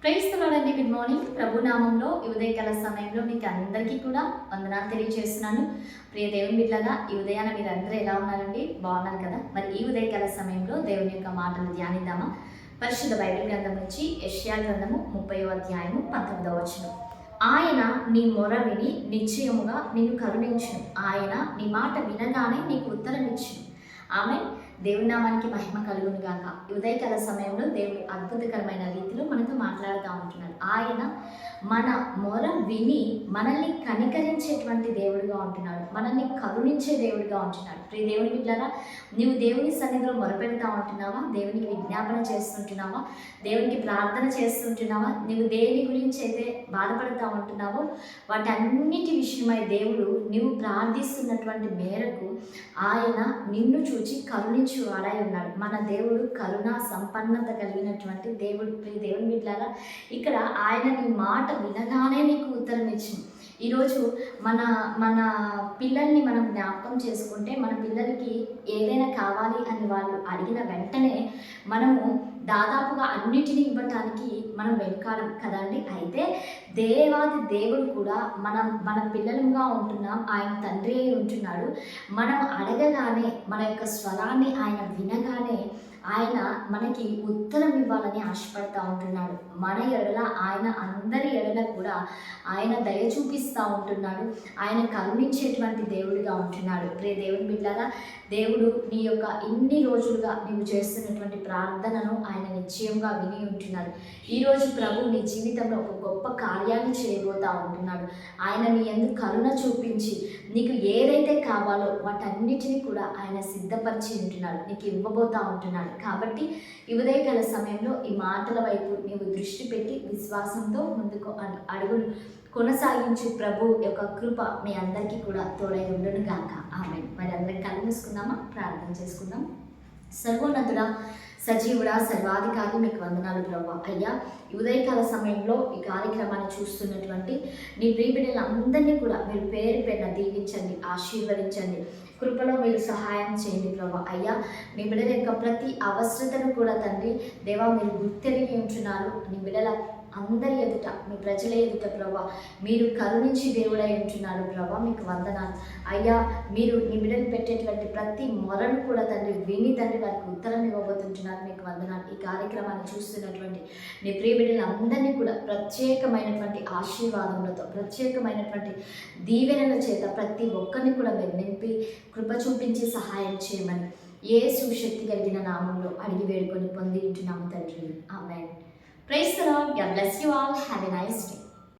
Praise the lord అండి. Good morning. ప్రభు నామంలో ఈ ఉదయకాల సమయంలో మీకు అందరికీ కూడా వందనాలు తెలియజేస్తున్నాను. ప్రియ దేవుని బిడ్డలారా, ఈ ఉదయాన మీరు అందరూ ఎలా ఉన్నారండి? బాగున్నారు కదా? మరి ఈ ఉదయకాల సమయంలో దేవుని యొక్క మాటలు ధ్యానిద్దామా? పరిశుద్ధ బైబిల్ గ్రంథం నుంచి యెషయా గ్రంథము 30వ అధ్యాయము 19వ వచనం. ఆయన నీ మొర విని నిశ్చయముగా నిన్ను కరుణించును. ఆయన నీ మాట వినగానే నీకు ఉత్తరం ఇచ్చును. ఆమె దేవుని నామానికి మహిమ కలుగును గాక. ఉదయకాల సమయంలో దేవుడు అద్భుతకరమైన రీతిలో మనతో మాట్లాడుతూ ఉంటున్నాడు. ఆయన మన మొర విని మనల్ని కనికరించేటువంటి దేవుడిగా ఉంటున్నాడు, మనల్ని కరుణించే దేవుడిగా ఉంటున్నాడు. ప్రియ దేవుని బిడ్డలారా, నీవు దేవుని సన్నిధిలో మొరపెడతా ఉంటున్నావా? దేవునికి విజ్ఞాపన చేస్తుంటున్నావా? దేవునికి ప్రార్థన చేస్తుంటున్నావా? నీవు దేని గురించి అయితే బాధపడుతూ ఉంటున్నావో వాటన్నిటి విషయమై దేవుడు నీవు ప్రార్థిస్తున్నటువంటి మేరకు ఆయన నిన్ను చూచి కరుణించు వాడై ఉన్నాడు. మన దేవుడు కరుణా సంపన్నత కలిగినటువంటి దేవుడు. ప్రియ దేవుని బిడ్డలారా, ఇక్కడ ఆయన నీ మాట వినగానే నీకు ఉత్తరం ఇచ్చింది. ఈరోజు మన మన పిల్లల్ని మనం జ్ఞాపకం చేసుకుంటే, మన పిల్లలకి ఏదైనా కావాలి అని వాళ్ళు అడిగిన వెంటనే మనము దాదాపుగా అన్నిటినీ ఇవ్వటానికి మనం వెనుకాడం కదండి. అయితే దేవాది దేవుడు కూడా మన పిల్లలుగా ఉంటున్నాం, ఆయన తండ్రి అయి ఉంటున్నాడు. మనం అడగగానే మన యొక్క స్వరాన్ని ఆయన వినగానే ఆయన మనకి ఉత్తరం ఇవ్వాలని ఆశపడతా ఉంటున్నాడు. మన ఎడల ఆయన అందరి ఎడల కూడా ఆయన దయ చూపిస్తూ ఉంటున్నాడు. ఆయన కరుణించేటువంటి దేవుడిగా ఉంటున్నాడు. ప్రియ దేవుని బిడ్డలారా, దేవుడు నీ యొక్క ఇన్ని రోజులుగా నీవు చేస్తున్నటువంటి ప్రార్థనను ఆయన నిశ్చయంగా విని ఉంటున్నాడు. ఈరోజు ప్రభు నీ జీవితంలో ఒక గొప్ప కార్యాన్ని చేయబోతూ ఉంటున్నాడు. ఆయన నీ యందు కరుణ చూపించి నీకు ఏదైతే కావాలో వాటన్నిటిని కూడా ఆయన సిద్ధపరిచి ఉంటున్నాడు, నీకు ఇవ్వబోతూ ఉంటున్నాడు. కాబట్టి ఈ ఉదయకాల సమయంలో ఈ మాటల వైపు నీవు దృష్టి పెట్టి విశ్వాసంతో ముందుకు అడుగులు కొనసాగించు. ప్రభు యొక్క కృప మీ అందరికీ కూడా తోడై ఉండును గాక. ఆమేన్. మరి అందరం కళ్ళు మూసుకుందామా? ప్రార్థన చేసుకుందాం. సర్వోన్నతుడా, సజీవుడా, సర్వాధికారి, మీకు వందనాలు ప్రభు. అయ్యా, ఈ ఉదయకాల సమయంలో ఈ కార్యక్రమాన్ని చూస్తున్నటువంటి నీ ప్రియబిడ్డలందరినీ కూడా మీరు పేరు పేరున దీవించండి, ఆశీర్వదించండి. కృపలో మీరు సహాయం చేయండి ప్రభా. అయ్యా, మీ బిడ్డల యొక్క ప్రతి అవసరతను కూడా తండ్రి దేవా మీరు గుర్తెరిగి ఉంటున్నారు. నీ బిడ్డల అందరి ఎదుట, మీ ప్రజల ఎదుట ప్రభా మీరు కరుణించి దేవుడై ఉంటున్నాడు ప్రభా. మీకు వందనాలు అయ్యా. మీరు నీ బిడ్డలు పెట్టేటువంటి ప్రతి మొరను కూడా తండ్రి విని తండ్రి వారికి ఉత్తరం ఇవ్వబోతుంటున్నారు. మీకు వందనాలు. ఈ కార్యక్రమాన్ని చూస్తున్నటువంటి నీ ప్రియ బిడ్డలందరినీ కూడా ప్రత్యేకమైనటువంటి ఆశీర్వాదములతో, ప్రత్యేకమైనటువంటి దీవెనల చేత ప్రతి ఒక్కరిని కూడా మీరు నింపి కృప చూపించి సహాయం చేయమని యేసు శక్తి కలిగిన నామంలో అడిగి వేడుకొని పొంది ఉంటున్నాము తండ్రి. ఆమేన్. Praise the Lord. God bless you all. Have a nice